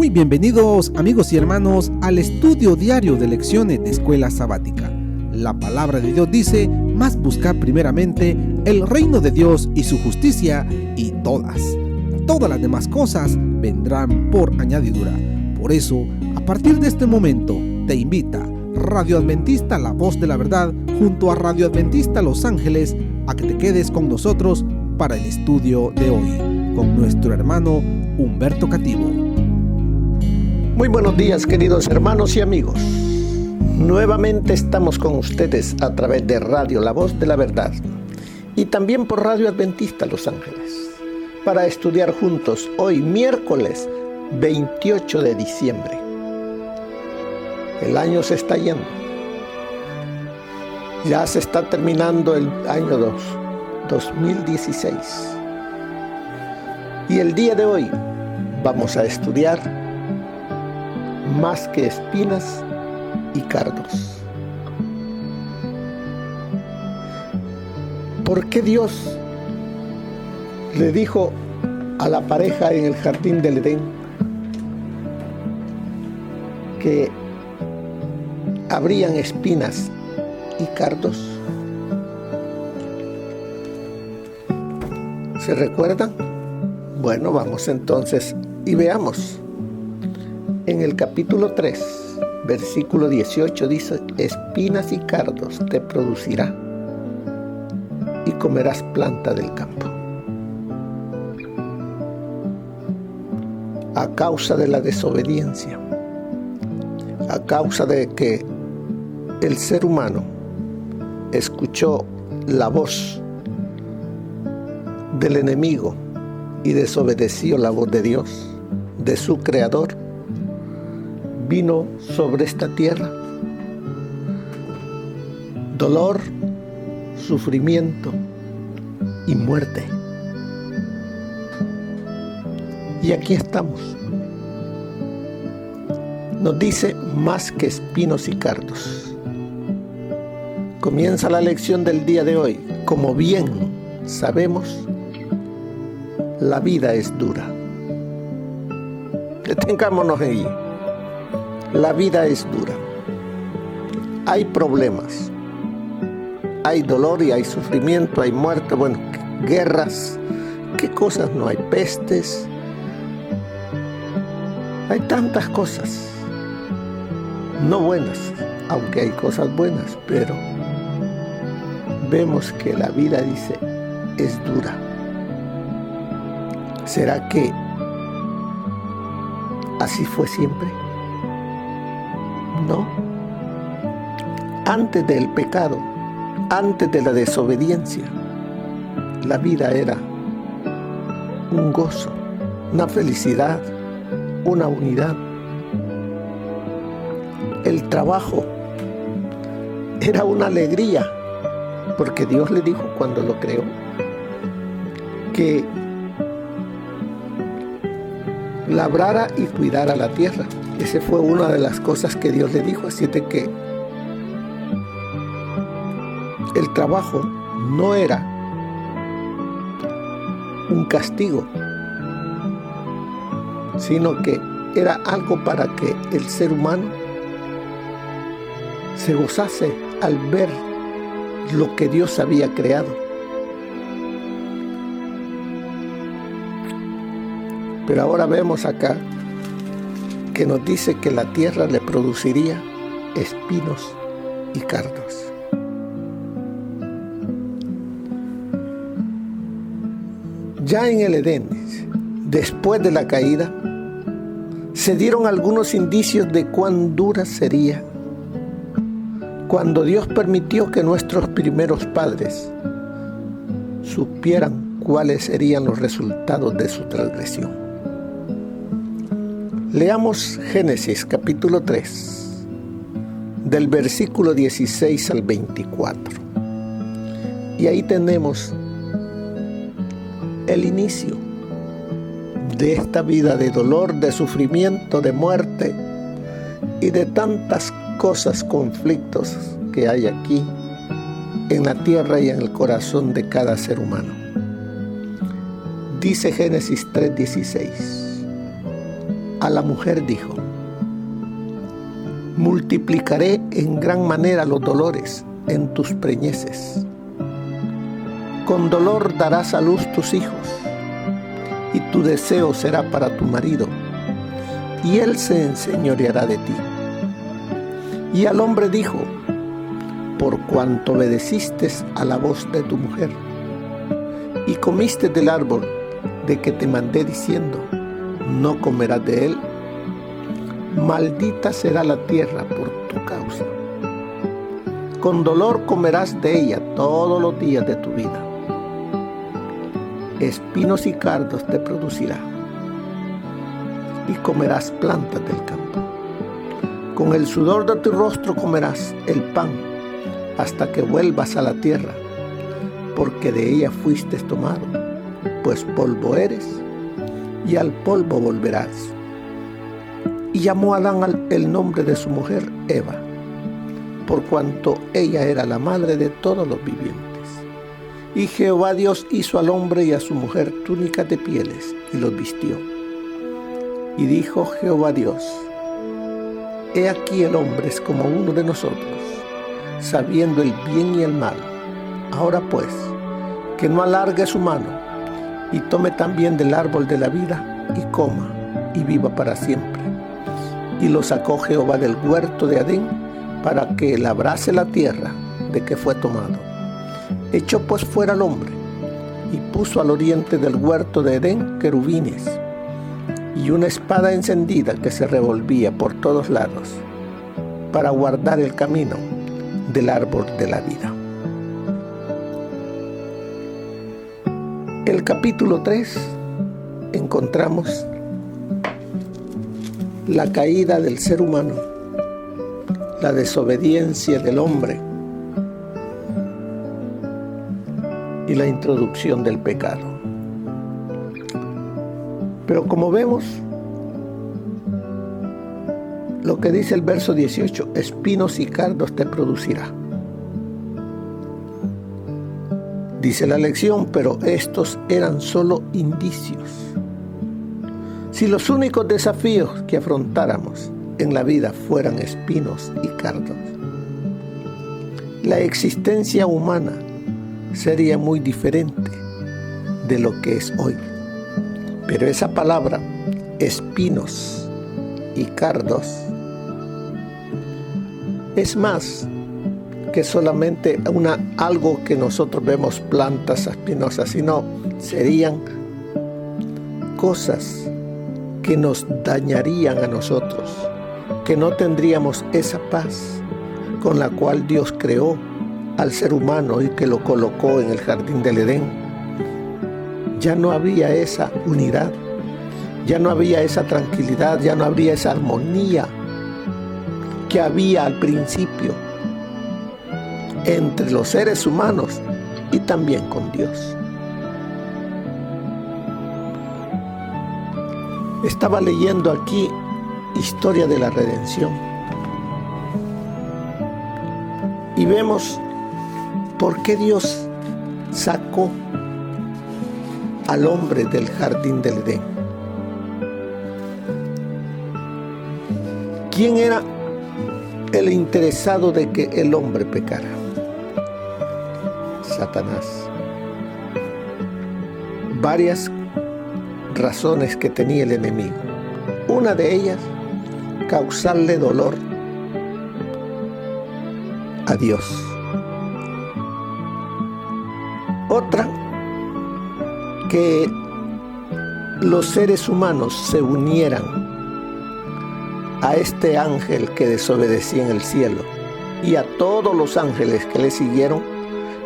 Muy bienvenidos amigos y hermanos al estudio diario de lecciones de Escuela Sabática. La palabra de Dios dice, mas buscad primeramente el reino de Dios y su justicia, y todas las demás cosas vendrán por añadidura. Por eso, a partir de este momento, te invita Radio Adventista La Voz de la Verdad junto a Radio Adventista Los Ángeles a que te quedes con nosotros para el estudio de hoy, con nuestro hermano Humberto Cativo. Muy buenos días, queridos hermanos y amigos. Nuevamente estamos con ustedes a través de Radio La Voz de la Verdad y también por Radio Adventista Los Ángeles para estudiar juntos hoy miércoles 28 de diciembre. El año se está yendo. Ya se está terminando el año 2016. Y el día de hoy vamos a estudiar más que espinas y cardos. ¿Por qué Dios le dijo a la pareja en el jardín del Edén que habrían espinas y cardos? ¿Se recuerdan? Bueno, vamos entonces y veamos. En el capítulo 3, versículo 18 dice, espinas y cardos te producirá y comerás planta del campo. A causa de la desobediencia, a causa de que el ser humano escuchó la voz del enemigo y desobedeció la voz de Dios, de su creador, vino sobre esta tierra dolor, sufrimiento y muerte. Y aquí estamos. Nos dice más que espinos y cardos. Comienza la lección del día de hoy. Como bien sabemos, la vida es dura. Detengámonos en ello. La vida es dura. Hay problemas. Hay dolor y hay sufrimiento, hay muerte, guerras. ¿Qué cosas no hay? Pestes. Hay tantas cosas. No buenas, aunque hay cosas buenas, pero vemos que la vida, dice, es dura. ¿Será que así fue siempre? No. Antes del pecado, antes de la desobediencia, la vida era un gozo, una felicidad, una unidad. El trabajo era una alegría, porque Dios le dijo cuando lo creó que labrara y cuidara la tierra. Esa fue una de las cosas que Dios le dijo, así de que el trabajo no era un castigo, sino que era algo para que el ser humano se gozase al ver lo que Dios había creado. Pero ahora vemos acá que nos dice que la tierra le produciría espinos y cardos. Ya en el Edén, después de la caída, se dieron algunos indicios de cuán dura sería cuando Dios permitió que nuestros primeros padres supieran cuáles serían los resultados de su transgresión. Leamos Génesis capítulo 3, del versículo 16 al 24. Y ahí tenemos el inicio de esta vida de dolor, de sufrimiento, de muerte y de tantas cosas, conflictos que hay aquí en la tierra y en el corazón de cada ser humano. Dice Génesis 3:16: a la mujer dijo: multiplicaré en gran manera los dolores en tus preñeces. Con dolor darás a luz tus hijos, y tu deseo será para tu marido, y él se enseñoreará de ti. Y al hombre dijo: por cuanto obedeciste a la voz de tu mujer, y comiste del árbol de que te mandé diciendo: no comerás de él, maldita será la tierra por tu causa. Con dolor comerás de ella todos los días de tu vida. Espinos y cardos te producirá, y comerás plantas del campo. Con el sudor de tu rostro comerás el pan, hasta que vuelvas a la tierra, porque de ella fuiste tomado, pues polvo eres, y al polvo volverás. Y llamó a Adán el nombre de su mujer Eva, por cuanto ella era la madre de todos los vivientes. Y Jehová Dios hizo al hombre y a su mujer túnicas de pieles, y los vistió. Y dijo Jehová Dios: he aquí el hombre es como uno de nosotros, sabiendo el bien y el mal. Ahora pues, que no alargue su mano, y tome también del árbol de la vida, y coma, y viva para siempre. Y lo sacó Jehová del huerto de Edén, para que labrase la tierra de que fue tomado. Echó pues fuera al hombre, y puso al oriente del huerto de Edén querubines, y una espada encendida que se revolvía por todos lados, para guardar el camino del árbol de la vida. El capítulo 3 encontramos la caída del ser humano, la desobediencia del hombre y la introducción del pecado. Pero como vemos, lo que dice el verso 18, espinos y cardos te producirá. Dice la lección, pero estos eran solo indicios. Si los únicos desafíos que afrontáramos en la vida fueran espinos y cardos, la existencia humana sería muy diferente de lo que es hoy. Pero esa palabra, espinos y cardos, es más que solamente algo que nosotros vemos plantas espinosas, sino serían cosas que nos dañarían a nosotros, que no tendríamos esa paz con la cual Dios creó al ser humano y que lo colocó en el jardín del Edén. Ya no había esa unidad, ya no había esa tranquilidad, ya no habría esa armonía que había al principio entre los seres humanos y también con Dios. Estaba leyendo aquí historia de la redención y vemos por qué Dios sacó al hombre del jardín del Edén. ¿Quién era el interesado de que el hombre pecara? Satanás. Varias razones que tenía el enemigo. Una de ellas, causarle dolor a Dios. Otra, que los seres humanos se unieran a este ángel que desobedecía en el cielo y a todos los ángeles que le siguieron,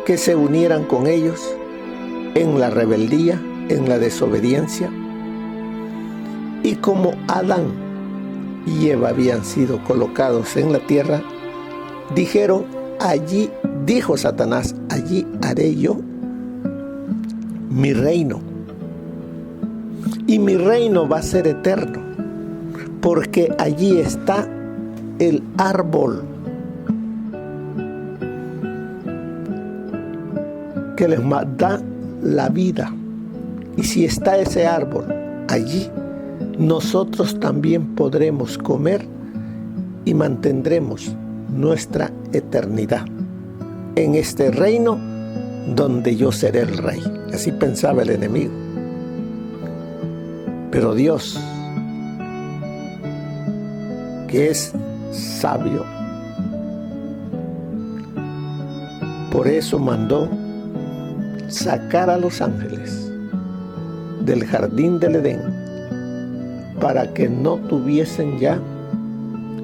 que se unieran con ellos en la rebeldía, en la desobediencia. Y como Adán y Eva habían sido colocados en la tierra, dijeron: allí, dijo Satanás, allí haré yo mi reino. Y mi reino va a ser eterno, porque allí está el árbol que les da la vida. Y si está ese árbol allí, nosotros también podremos comer y mantendremos nuestra eternidad en este reino donde yo seré el rey. Así pensaba el enemigo. Pero Dios, que es sabio, por eso mandó sacar a los ángeles del jardín del Edén para que no tuviesen ya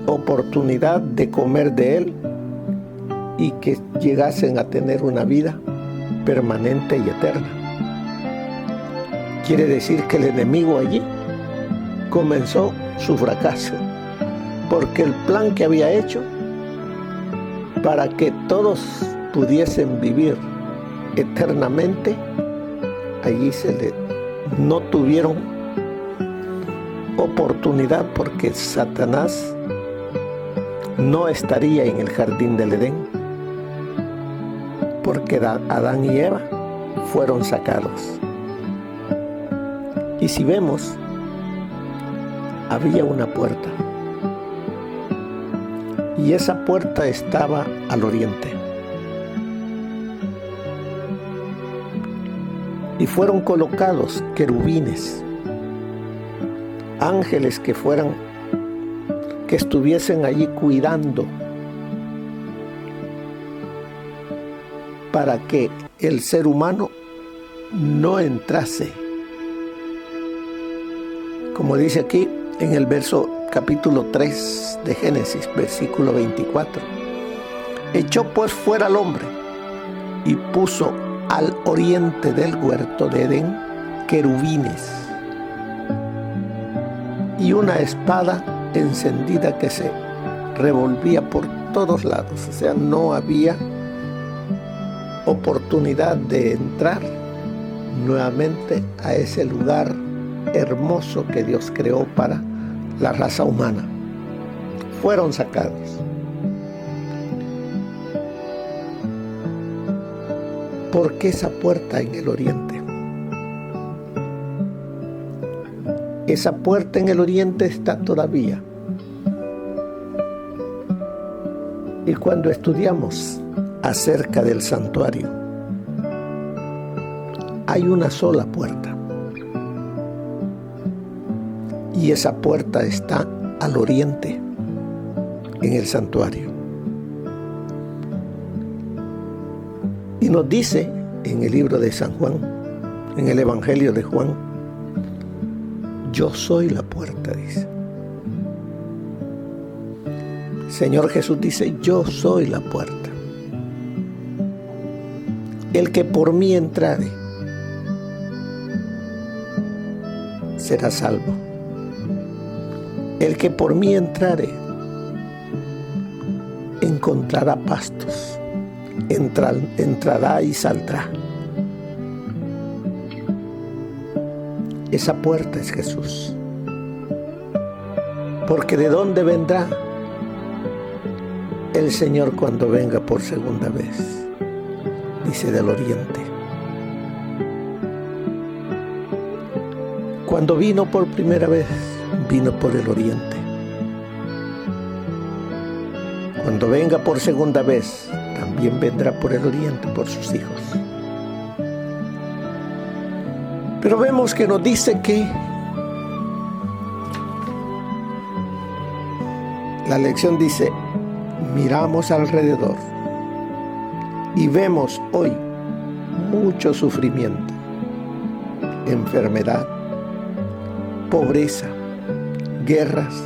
oportunidad de comer de él y que llegasen a tener una vida permanente y eterna. Quiere decir que el enemigo allí comenzó su fracaso, porque el plan que había hecho para que todos pudiesen vivir eternamente, allí no tuvieron oportunidad, porque Satanás no estaría en el jardín del Edén, porque Adán y Eva fueron sacados. Y si vemos, había una puerta, y esa puerta estaba al oriente. Y fueron colocados querubines, ángeles que estuviesen allí cuidando para que el ser humano no entrase. Como dice aquí en el capítulo 3 de Génesis, versículo 24. Echó pues fuera al hombre y puso al oriente del huerto de Edén querubines y una espada encendida que se revolvía por todos lados. O sea, no había oportunidad de entrar nuevamente a ese lugar hermoso que Dios creó para la raza humana. Fueron sacados. ¿Por qué esa puerta en el oriente? Esa puerta en el oriente está todavía. Y cuando estudiamos acerca del santuario, hay una sola puerta. Y esa puerta está al oriente, en el santuario. Y nos dice en el libro de San Juan, en el Evangelio de Juan, yo soy la puerta, dice. Señor Jesús dice, yo soy la puerta. El que por mí entrare será salvo. El que por mí entrare encontrará pastos, entrará y saldrá. Esa puerta es Jesús. Porque ¿de dónde vendrá el Señor cuando venga por segunda vez? Dice, del oriente. Cuando vino por primera vez, vino por el oriente. Cuando venga por segunda vez, también vendrá por el oriente, por sus hijos. Pero vemos que nos dice que la lección dice, miramos alrededor y vemos hoy mucho sufrimiento, enfermedad, pobreza, guerras,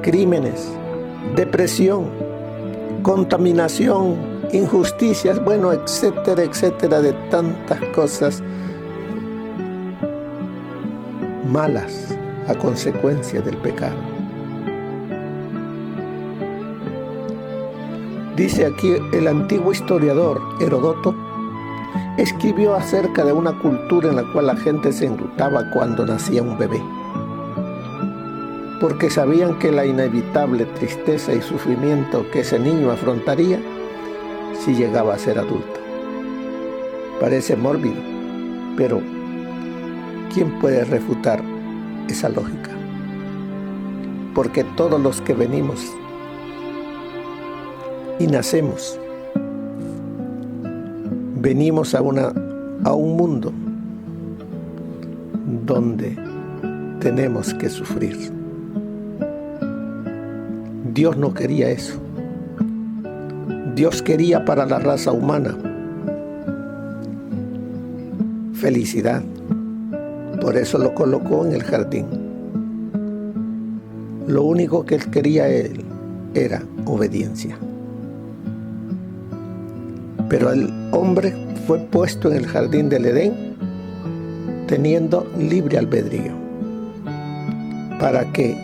crímenes, depresión, contaminación, injusticias, bueno, etcétera, etcétera, de tantas cosas malas a consecuencia del pecado. Dice aquí el antiguo historiador Heródoto, escribió acerca de una cultura en la cual la gente se enlutaba cuando nacía un bebé, porque sabían que la inevitable tristeza y sufrimiento que ese niño afrontaría si llegaba a ser adulto. Parece mórbido, pero ¿quién puede refutar esa lógica, porque todos los que venimos y nacemos, venimos a un mundo donde tenemos que sufrir. Dios no quería eso. Dios quería para la raza humana felicidad. Por eso lo colocó en el jardín. Lo único que él quería era obediencia. Pero el hombre fue puesto en el jardín del Edén teniendo libre albedrío, para que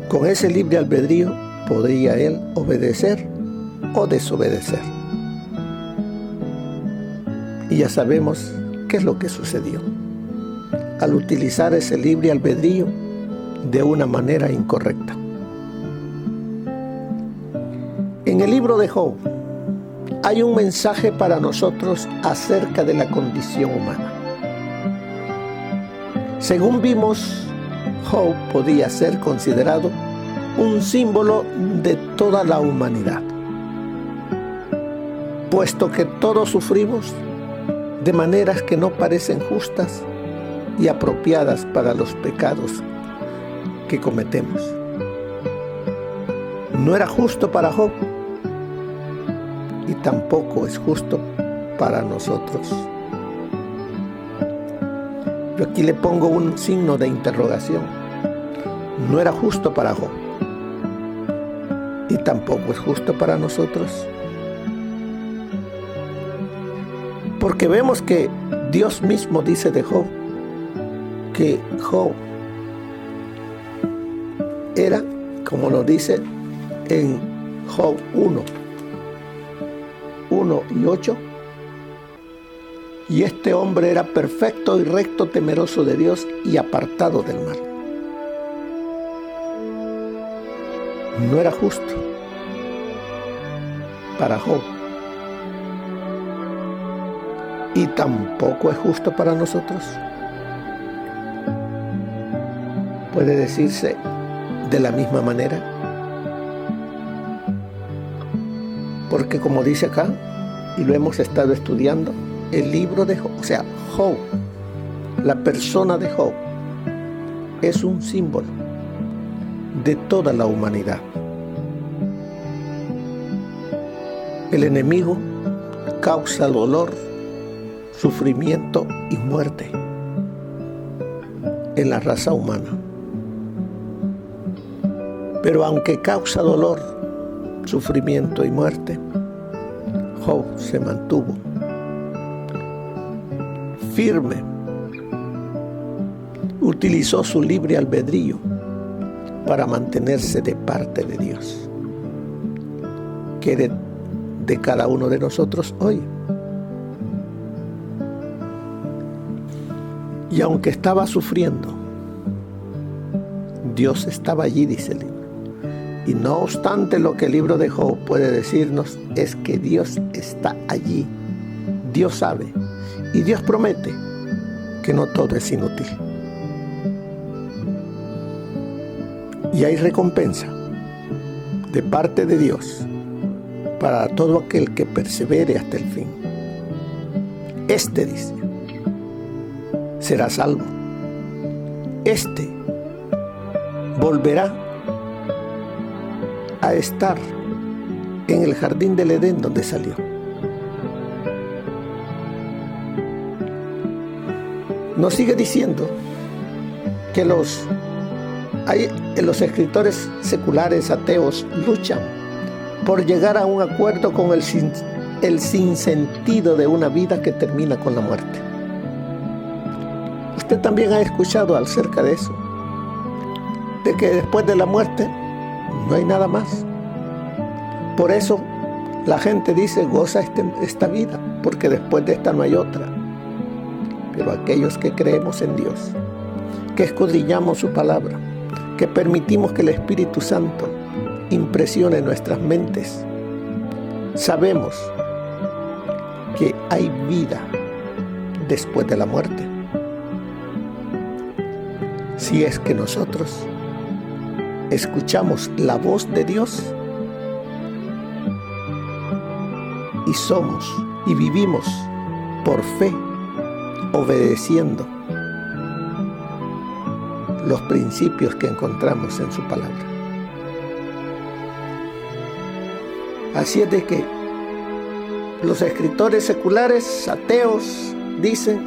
con ese libre albedrío podría él obedecer o desobedecer. Y ya sabemos qué es lo que sucedió al utilizar ese libre albedrío de una manera incorrecta. En el libro de Job hay un mensaje para nosotros acerca de la condición humana. Según vimos, Job podía ser considerado un símbolo de toda la humanidad, puesto que todos sufrimos de maneras que no parecen justas y apropiadas para los pecados que cometemos. No era justo para Job y tampoco es justo para nosotros. Yo aquí le pongo un signo de interrogación. No era justo para Job y tampoco es justo para nosotros. Porque vemos que Dios mismo dice de Job que Job era, como lo dice en Job 1 y 8, y este hombre era perfecto y recto, temeroso de Dios y apartado del mal. No era justo para Job y tampoco es justo para nosotros. Puede decirse de la misma manera, porque como dice acá, y lo hemos estado estudiando, el libro de Job, o sea, Job, la persona de Job, es un símbolo de toda la humanidad. El enemigo causa dolor, sufrimiento y muerte en la raza humana. Pero aunque causa dolor, sufrimiento y muerte, Job se mantuvo firme, utilizó su libre albedrío para mantenerse de parte de Dios. ¿Quiere de cada uno de nosotros hoy? Y aunque estaba sufriendo, Dios estaba allí, dice el libro. Y no obstante, lo que el libro de Job puede decirnos es que Dios está allí. Dios sabe y Dios promete que no todo es inútil. Y hay recompensa de parte de Dios para todo aquel que persevere hasta el fin. Este, dice, será salvo. Este volverá a estar en el jardín del Edén donde salió. Nos sigue diciendo que los escritores seculares ateos luchan por llegar a un acuerdo con el sinsentido de una vida que termina con la muerte. Usted también ha escuchado acerca de eso, de que después de la muerte no hay nada más. Por eso la gente dice, goza esta vida, porque después de esta no hay otra. Pero aquellos que creemos en Dios, que escudriñamos su palabra, que permitimos que el Espíritu Santo impresione nuestras mentes, sabemos que hay vida después de la muerte. si es que nosotros escuchamos la voz de Dios y somos y vivimos por fe, obedeciendo los principios que encontramos en su palabra. Así es de que los escritores seculares, ateos, dicen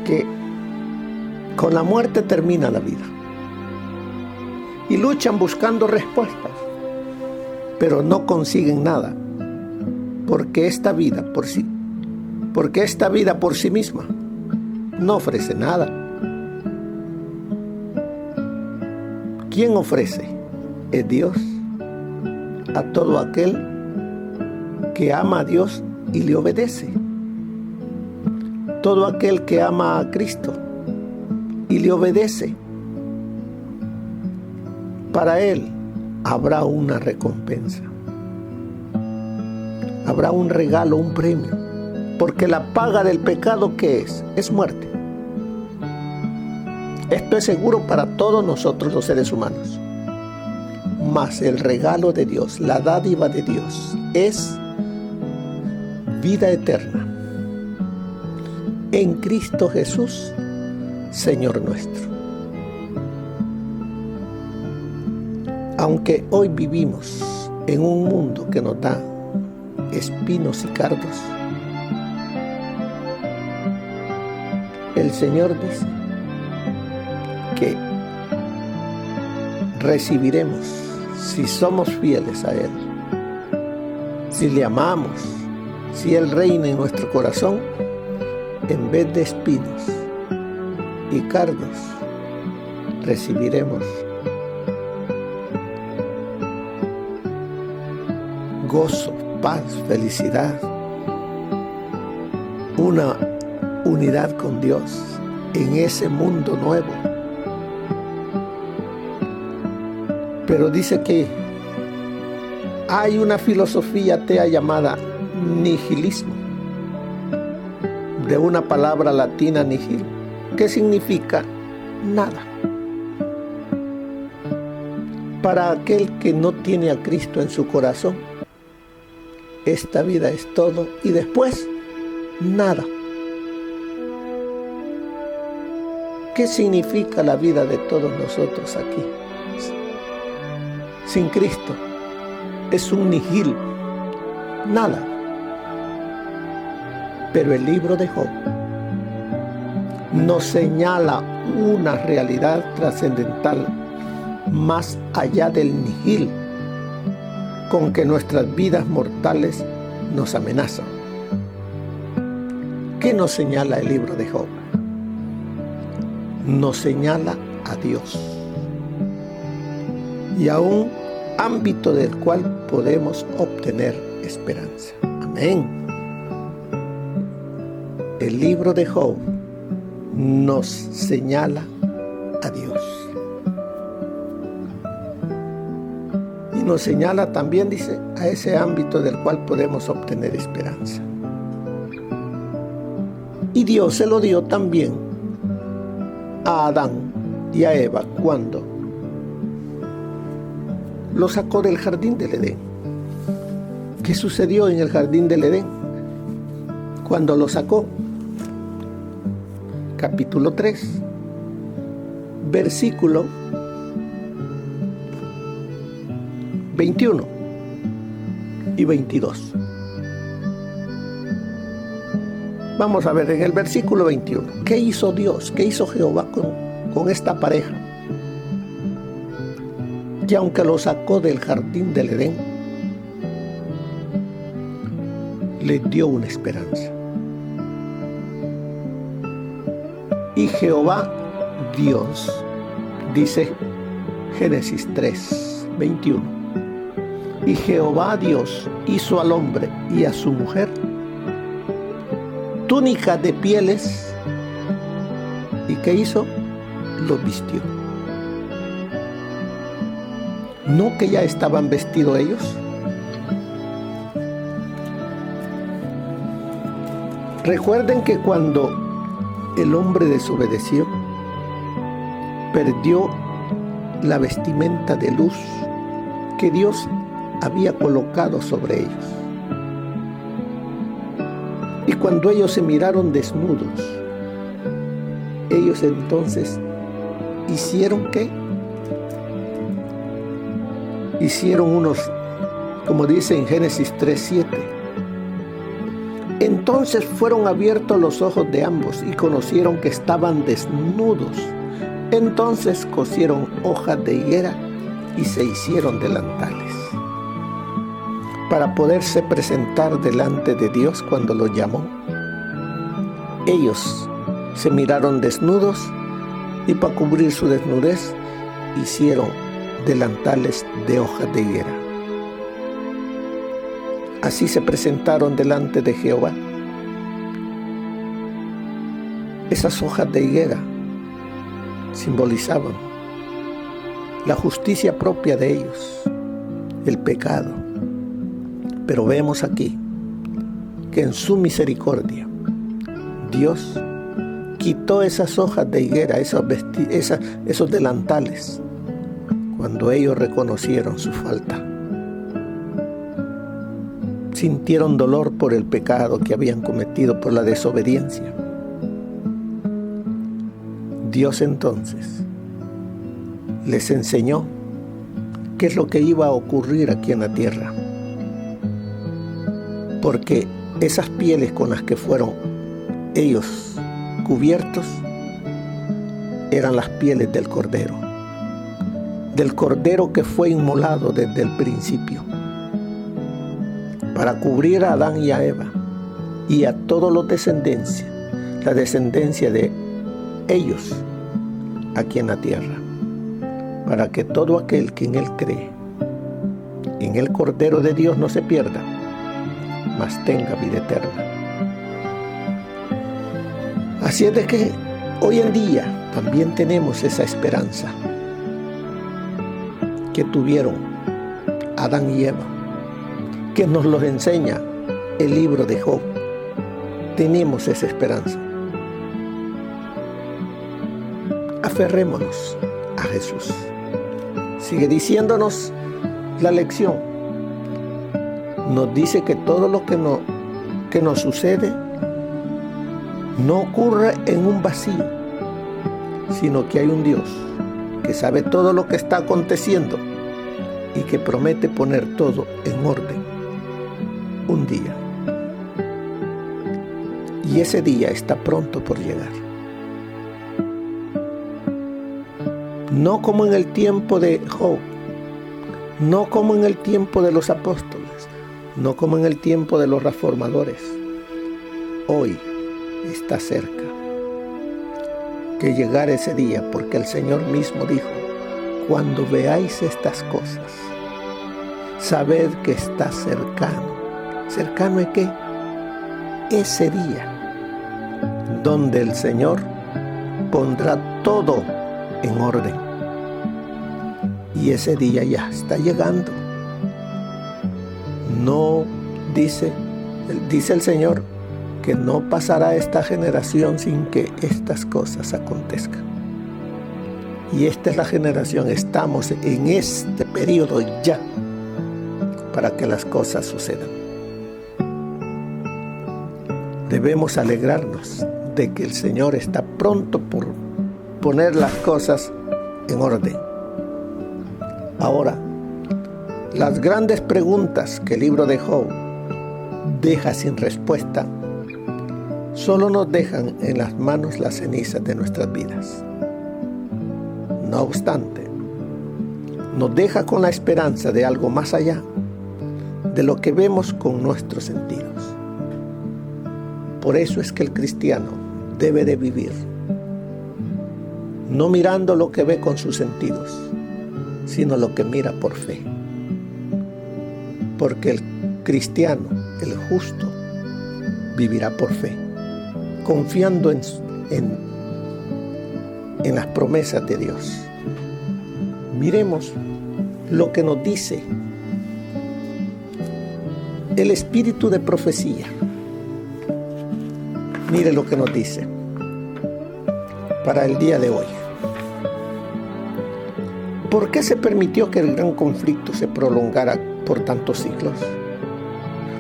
que con la muerte termina la vida. Y luchan buscando respuestas, pero no consiguen nada, porque esta vida por sí misma no ofrece nada. ¿Quién ofrece? Es Dios, a todo aquel que ama a Dios y le obedece. Todo aquel que ama a Cristo y le obedece, para él habrá una recompensa, habrá un regalo, un premio, porque la paga del pecado, ¿qué es? Es muerte. Esto es seguro para todos nosotros los seres humanos. Mas el regalo de Dios, la dádiva de Dios, es vida eterna en Cristo Jesús, Señor nuestro. Aunque hoy vivimos en un mundo que nos da espinos y cardos, el Señor dice que recibiremos, si somos fieles a Él, si le amamos, si Él reina en nuestro corazón, en vez de espinos y cardos, recibiremos gozo, paz, felicidad, una unidad con Dios en ese mundo nuevo. Pero dice que hay una filosofía atea llamada nihilismo, de una palabra latina nihil, que significa nada. Para aquel que no tiene a Cristo en su corazón, esta vida es todo y después nada. ¿Qué significa la vida de todos nosotros aquí? Sin Cristo es un nihil, nada. Pero el libro de Job nos señala una realidad trascendental más allá del nihil con que nuestras vidas mortales nos amenazan. ¿Qué nos señala el libro de Job? Nos señala a Dios y a un ámbito del cual podemos obtener esperanza. Amén. El libro de Job nos señala a Dios. Y nos señala también, dice, a ese ámbito del cual podemos obtener esperanza. Y Dios se lo dio también a Adán y a Eva cuando lo sacó del jardín del Edén. ¿Qué sucedió en el jardín del Edén cuando lo sacó? Capítulo 3, versículo 21 y 22. Vamos a ver en el versículo 21. ¿Qué hizo Dios? ¿Qué hizo Jehová con esta pareja? Que aunque lo sacó del jardín del Edén, le dio una esperanza. Y Jehová Dios, dice Génesis 3, 21. Y Jehová Dios hizo al hombre y a su mujer túnicas de pieles. ¿Y qué hizo? Los vistió. ¿No que ya estaban vestidos ellos? Recuerden que cuando el hombre desobedeció, perdió la vestimenta de luz que Dios había colocado sobre ellos. Y cuando ellos se miraron desnudos, ellos entonces hicieron ¿qué? Hicieron unos, como dice en Génesis 3:7. Entonces fueron abiertos los ojos de ambos y conocieron que estaban desnudos. Entonces cosieron hojas de higuera y se hicieron delantales, para poderse presentar delante de Dios cuando los llamó. Ellos se miraron desnudos y para cubrir su desnudez hicieron delantales de hojas de higuera. Así se presentaron delante de Jehová. Esas hojas de higuera simbolizaban la justicia propia de ellos, el pecado. Pero vemos aquí que en su misericordia Dios quitó esas hojas de higuera, esos delantales, cuando ellos reconocieron su falta. Sintieron dolor por el pecado que habían cometido, por la desobediencia. Dios entonces les enseñó qué es lo que iba a ocurrir aquí en la tierra, porque esas pieles con las que fueron ellos cubiertos eran las pieles del Cordero que fue inmolado desde el principio, para cubrir a Adán y a Eva y a todos los descendencia, la descendencia de ellos aquí en la tierra, para que todo aquel que en él cree, en el Cordero de Dios, no se pierda, mas tenga vida eterna. Así es de que hoy en día también tenemos esa esperanza que tuvieron Adán y Eva, que nos los enseña el libro de Job. Tenemos esa esperanza. Aferrémonos a Jesús. Sigue diciéndonos la lección. Nos dice que todo lo que nos sucede no ocurre en un vacío, sino que hay un Dios que sabe todo lo que está aconteciendo y que promete poner todo en orden un día. Y ese día está pronto por llegar. No como en el tiempo de Job, no como en el tiempo de los apóstoles, no como en el tiempo de los reformadores. Hoy está cerca que llegara ese día, porque el Señor mismo dijo: cuando veáis estas cosas, sabed que está cercano. ¿Cercano es qué? Ese día donde el Señor pondrá todo en orden. Y ese día ya está llegando. No dice el Señor que no pasará esta generación sin que estas cosas acontezcan. Y esta es la generación, estamos en este periodo ya para que las cosas sucedan. Debemos alegrarnos de que el Señor está pronto por poner las cosas en orden. Ahora, las grandes preguntas que el libro de Job deja sin respuesta solo nos dejan en las manos las cenizas de nuestras vidas. No obstante, nos deja con la esperanza de algo más allá de lo que vemos con nuestros sentidos. Por eso es que el cristiano debe de vivir no mirando lo que ve con sus sentidos, sino lo que mira por fe. Porque el cristiano, el justo, vivirá por fe, confiando en las promesas de Dios. Miremos lo que nos dice el espíritu de profecía. Mire lo que nos dice para el día de hoy. ¿Por qué se permitió que el gran conflicto se prolongara por tantos siglos?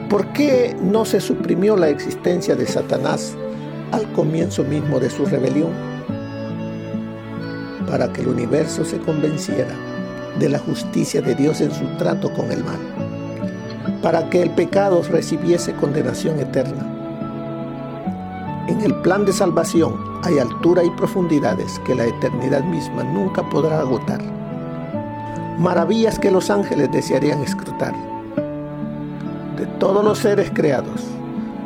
¿Por qué no se suprimió la existencia de Satanás al comienzo mismo de su rebelión? Para que el universo se convenciera de la justicia de Dios en su trato con el mal, para que el pecado recibiese condenación eterna. En el plan de salvación hay altura y profundidades que la eternidad misma nunca podrá agotar, maravillas que los ángeles desearían escrutar. De todos los seres creados,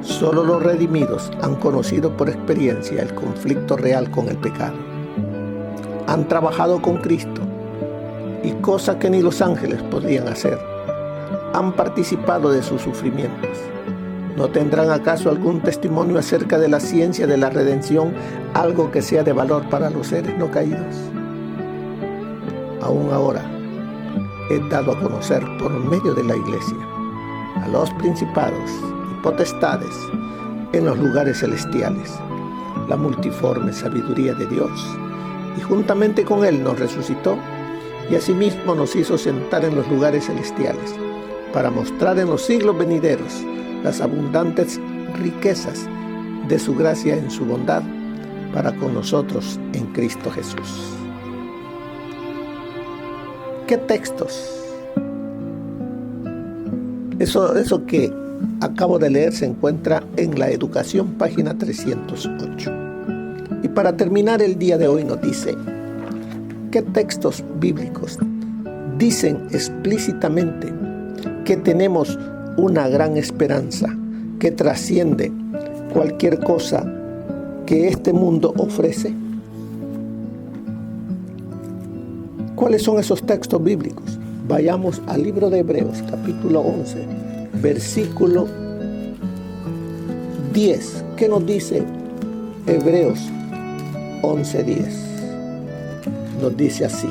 solo los redimidos han conocido por experiencia el conflicto real con el pecado. Han trabajado con Cristo y cosa que ni los ángeles podrían hacer, han participado de sus sufrimientos. ¿No tendrán acaso algún testimonio acerca de la ciencia de la redención, algo que sea de valor para los seres no caídos? Aún ahora es dado a conocer por medio de la Iglesia a los principados y potestades en los lugares celestiales la multiforme sabiduría de Dios, y juntamente con Él nos resucitó y asimismo nos hizo sentar en los lugares celestiales para mostrar en los siglos venideros las abundantes riquezas de su gracia en su bondad para con nosotros en Cristo Jesús. ¿Qué textos? Eso que acabo de leer se encuentra en La Educación, página 308. Y para terminar el día de hoy nos dice, ¿qué textos bíblicos dicen explícitamente que tenemos una gran esperanza que trasciende cualquier cosa que este mundo ofrece? ¿Cuáles son esos textos bíblicos? Vayamos al libro de Hebreos, capítulo 11, versículo 10. ¿Qué nos dice Hebreos 11:10? Nos dice así: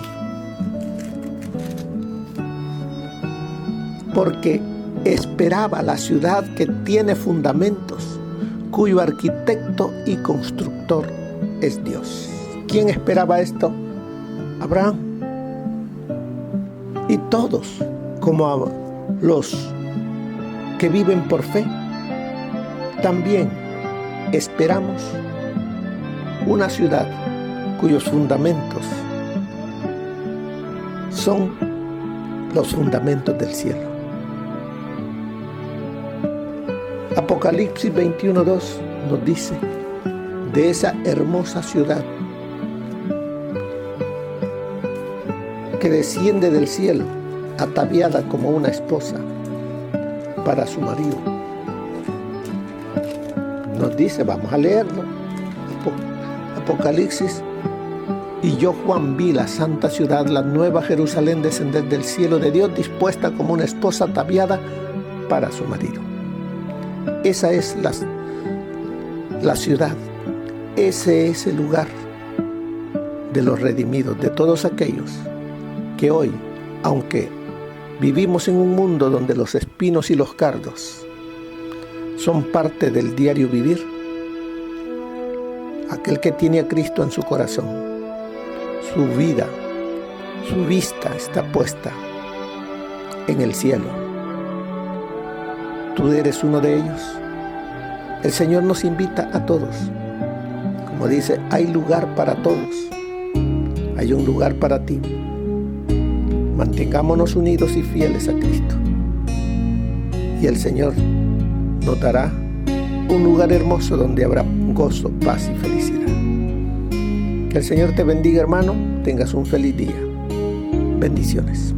porque esperaba la ciudad que tiene fundamentos, cuyo arquitecto y constructor es Dios. ¿Quién esperaba esto? Abraham. Y todos, como los que viven por fe, también esperamos una ciudad cuyos fundamentos son los fundamentos del cielo. Apocalipsis 21:2 nos dice de esa hermosa ciudad que desciende del cielo, ataviada como una esposa para su marido. Nos dice, vamos a leerlo, Apocalipsis: y yo, Juan, vi la santa ciudad, la nueva Jerusalén, descender del cielo de Dios, dispuesta como una esposa ataviada para su marido. Esa es la ciudad, ese es el lugar de los redimidos, de todos aquellos que hoy, aunque vivimos en un mundo donde los espinos y los cardos son parte del diario vivir, aquel que tiene a Cristo en su corazón, su vida, su vista está puesta en el cielo. Tú eres uno de ellos. El Señor nos invita a todos. Como dice, hay lugar para todos. Hay un lugar para ti. Mantengámonos unidos y fieles a Cristo. Y el Señor nos dará un lugar hermoso donde habrá gozo, paz y felicidad. Que el Señor te bendiga, hermano. Tengas un feliz día. Bendiciones.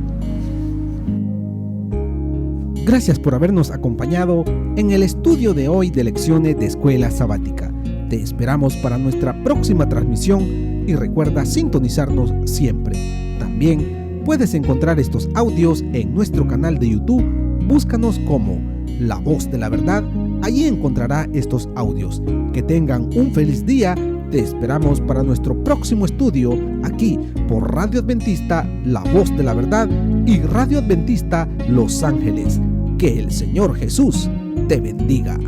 Gracias por habernos acompañado en el estudio de hoy de lecciones de Escuela Sabática. Te esperamos para nuestra próxima transmisión y recuerda sintonizarnos siempre. También puedes encontrar estos audios en nuestro canal de YouTube. Búscanos como La Voz de la Verdad. Allí encontrará estos audios. Que tengan un feliz día. Te esperamos para nuestro próximo estudio aquí por Radio Adventista, La Voz de la Verdad y Radio Adventista Los Ángeles. Que el Señor Jesús te bendiga.